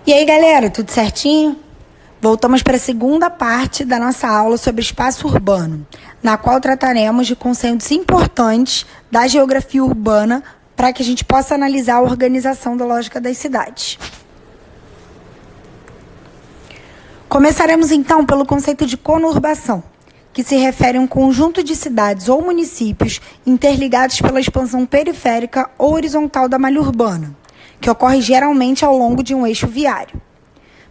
E aí, galera, tudo certinho? Voltamos para a segunda parte da nossa aula sobre espaço urbano, na qual trataremos de conceitos importantes da geografia urbana para que a gente possa analisar a organização da lógica das cidades. Começaremos então pelo conceito de conurbação, que se refere a um conjunto de cidades ou municípios interligados pela expansão periférica ou horizontal da malha urbana, que ocorre geralmente ao longo de um eixo viário.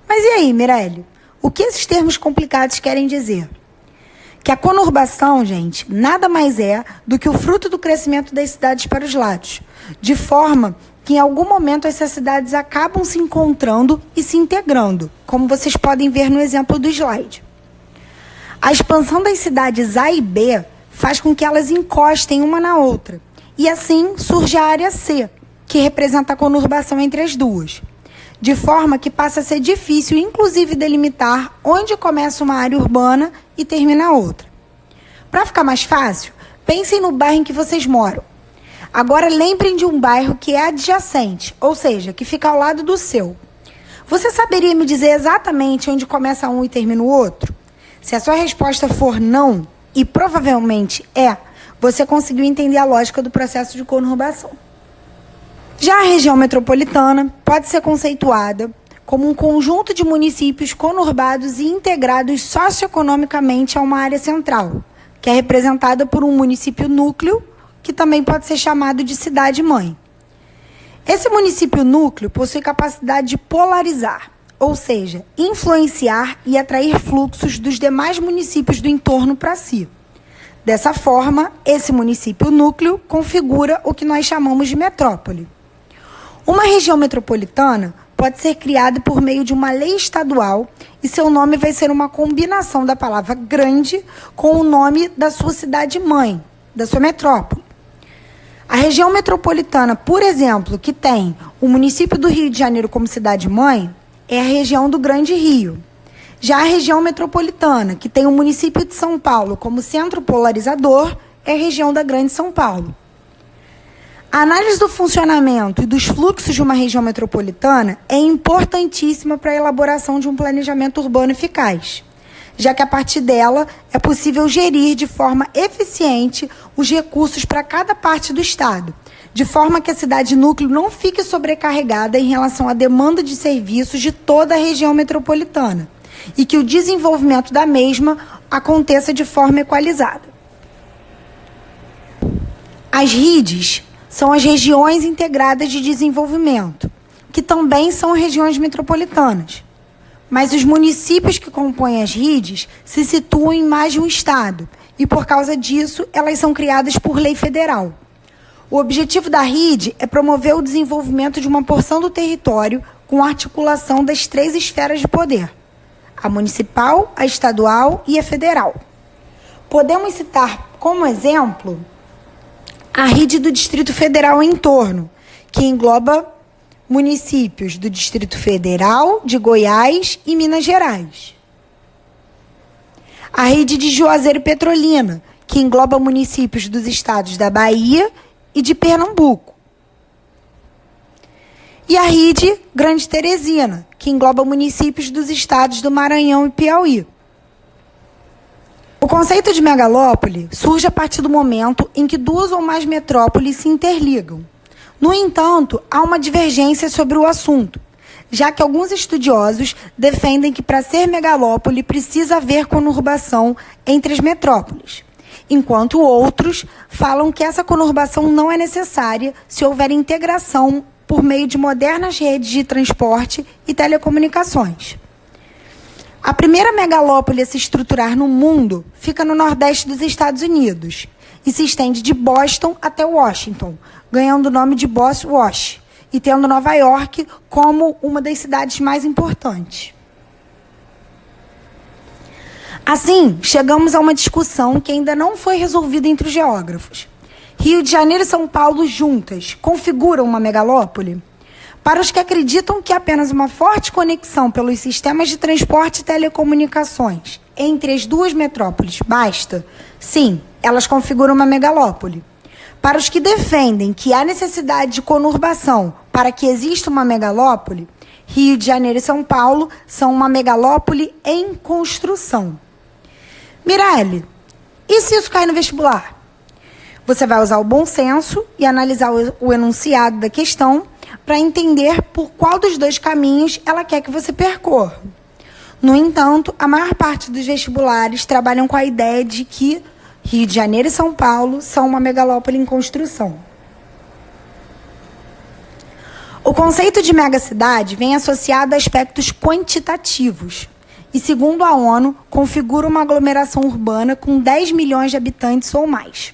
Mas e aí, Mirelle? O que esses termos complicados querem dizer? Que a conurbação, gente, nada mais é do que o fruto do crescimento das cidades para os lados, de forma que em algum momento essas cidades acabam se encontrando e se integrando, como vocês podem ver no exemplo do slide. A expansão das cidades A e B faz com que elas encostem uma na outra, e assim surge a área C, que representa a conurbação entre as duas, de forma que passa a ser difícil, inclusive, delimitar onde começa uma área urbana e termina a outra. Para ficar mais fácil, pensem no bairro em que vocês moram. Agora lembrem de um bairro que é adjacente, ou seja, que fica ao lado do seu. Você saberia me dizer exatamente onde começa um e termina o outro? Se a sua resposta for não, e provavelmente é, você conseguiu entender a lógica do processo de conurbação. Já a região metropolitana pode ser conceituada como um conjunto de municípios conurbados e integrados socioeconomicamente a uma área central, que é representada por um município núcleo, que também pode ser chamado de cidade-mãe. Esse município núcleo possui capacidade de polarizar, ou seja, influenciar e atrair fluxos dos demais municípios do entorno para si. Dessa forma, esse município núcleo configura o que nós chamamos de metrópole. Uma região metropolitana pode ser criada por meio de uma lei estadual e seu nome vai ser uma combinação da palavra grande com o nome da sua cidade-mãe, da sua metrópole. A região metropolitana, por exemplo, que tem o município do Rio de Janeiro como cidade-mãe, é a região do Grande Rio. Já a região metropolitana, que tem o município de São Paulo como centro polarizador, é a região da Grande São Paulo. A análise do funcionamento e dos fluxos de uma região metropolitana é importantíssima para a elaboração de um planejamento urbano eficaz, já que a partir dela é possível gerir de forma eficiente os recursos para cada parte do Estado, de forma que a cidade núcleo não fique sobrecarregada em relação à demanda de serviços de toda a região metropolitana e que o desenvolvimento da mesma aconteça de forma equalizada. As RIDs são as regiões integradas de desenvolvimento, que também são regiões metropolitanas. Mas os municípios que compõem as RIDs se situam em mais de um estado e, por causa disso, elas são criadas por lei federal. O objetivo da RID é promover o desenvolvimento de uma porção do território com articulação das três esferas de poder: a municipal, a estadual e a federal. Podemos citar como exemplo a RID do Distrito Federal em torno, que engloba municípios do Distrito Federal, de Goiás e Minas Gerais. A RID de Juazeiro e Petrolina, que engloba municípios dos estados da Bahia e de Pernambuco. E a RID Grande Teresina, que engloba municípios dos estados do Maranhão e Piauí. O conceito de megalópole surge a partir do momento em que duas ou mais metrópoles se interligam. No entanto, há uma divergência sobre o assunto, já que alguns estudiosos defendem que para ser megalópole precisa haver conurbação entre as metrópoles, enquanto outros falam que essa conurbação não é necessária se houver integração por meio de modernas redes de transporte e telecomunicações. A primeira megalópole a se estruturar no mundo fica no nordeste dos Estados Unidos e se estende de Boston até Washington, ganhando o nome de Boss-Wash, e tendo Nova York como uma das cidades mais importantes. Assim, chegamos a uma discussão que ainda não foi resolvida entre os geógrafos. Rio de Janeiro e São Paulo juntas configuram uma megalópole? Para os que acreditam que apenas uma forte conexão pelos sistemas de transporte e telecomunicações entre as duas metrópoles basta, sim, elas configuram uma megalópole. Para os que defendem que há necessidade de conurbação para que exista uma megalópole, Rio de Janeiro e São Paulo são uma megalópole em construção. Mirelle, e se isso cair no vestibular? Você vai usar o bom senso e analisar o enunciado da questão para entender por qual dos dois caminhos ela quer que você percorra. No entanto, a maior parte dos vestibulares trabalham com a ideia de que Rio de Janeiro e São Paulo são uma megalópole em construção. O conceito de megacidade vem associado a aspectos quantitativos e, segundo a ONU, configura uma aglomeração urbana com 10 milhões de habitantes ou mais.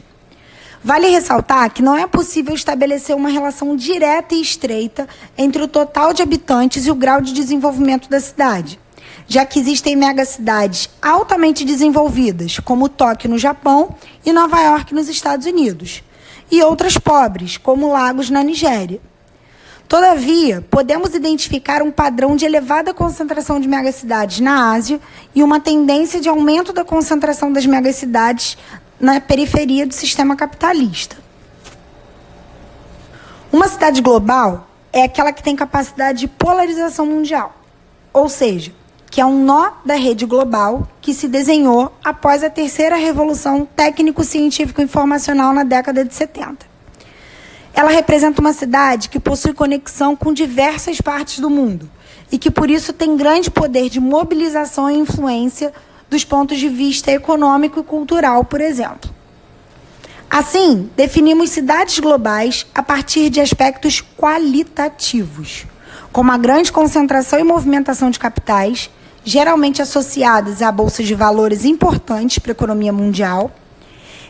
Vale ressaltar que não é possível estabelecer uma relação direta e estreita entre o total de habitantes e o grau de desenvolvimento da cidade, já que existem megacidades altamente desenvolvidas, como Tóquio no Japão e Nova York nos Estados Unidos, e outras pobres, como Lagos na Nigéria. Todavia, podemos identificar um padrão de elevada concentração de megacidades na Ásia e uma tendência de aumento da concentração das megacidades na periferia do sistema capitalista. Uma cidade global é aquela que tem capacidade de polarização mundial, ou seja, que é um nó da rede global que se desenhou após a terceira revolução técnico-científico-informacional na década de 70. Ela representa uma cidade que possui conexão com diversas partes do mundo e que, por isso, tem grande poder de mobilização e influência dos pontos de vista econômico e cultural, por exemplo. Assim, definimos cidades globais a partir de aspectos qualitativos, como a grande concentração e movimentação de capitais, geralmente associadas a bolsas de valores importantes para a economia mundial,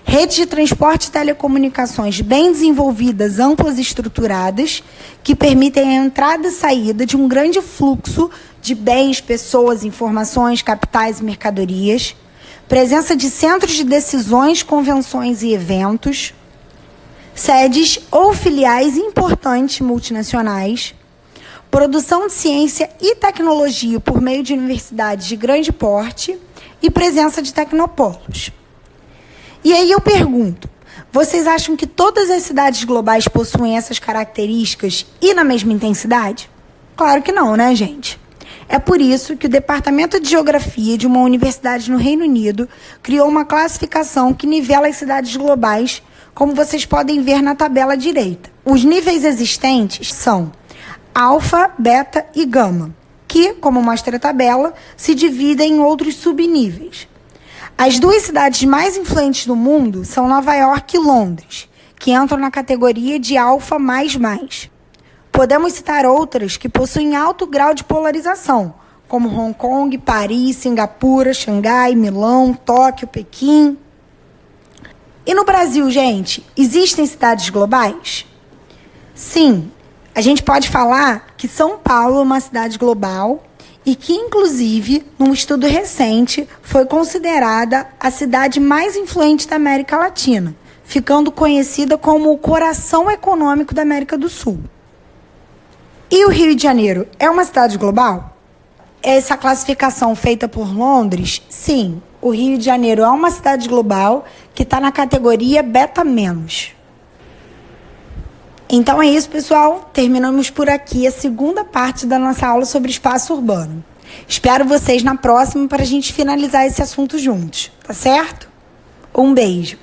redes de transporte e telecomunicações bem desenvolvidas, amplas e estruturadas, que permitem a entrada e saída de um grande fluxo de bens, pessoas, informações, capitais e mercadorias, presença de centros de decisões, convenções e eventos, sedes ou filiais importantes multinacionais, produção de ciência e tecnologia por meio de universidades de grande porte e presença de tecnopolos. E aí eu pergunto, vocês acham que todas as cidades globais possuem essas características e na mesma intensidade? Claro que não, né, gente? É por isso que o Departamento de Geografia de uma universidade no Reino Unido criou uma classificação que nivela as cidades globais, como vocês podem ver na tabela à direita. Os níveis existentes são alfa, beta e gama, que, como mostra a tabela, se dividem em outros subníveis. As duas cidades mais influentes do mundo são Nova York e Londres, que entram na categoria de alfa++. Podemos citar outras que possuem alto grau de polarização, como Hong Kong, Paris, Singapura, Xangai, Milão, Tóquio, Pequim. E no Brasil, gente, existem cidades globais? Sim, a gente pode falar que São Paulo é uma cidade global e que, inclusive, num estudo recente, foi considerada a cidade mais influente da América Latina, ficando conhecida como o coração econômico da América do Sul. E o Rio de Janeiro é uma cidade global? Essa classificação feita por Londres, sim, o Rio de Janeiro é uma cidade global que está na categoria beta-. Então é isso, pessoal. Terminamos por aqui a segunda parte da nossa aula sobre espaço urbano. Espero vocês na próxima para a gente finalizar esse assunto juntos, tá certo? Um beijo.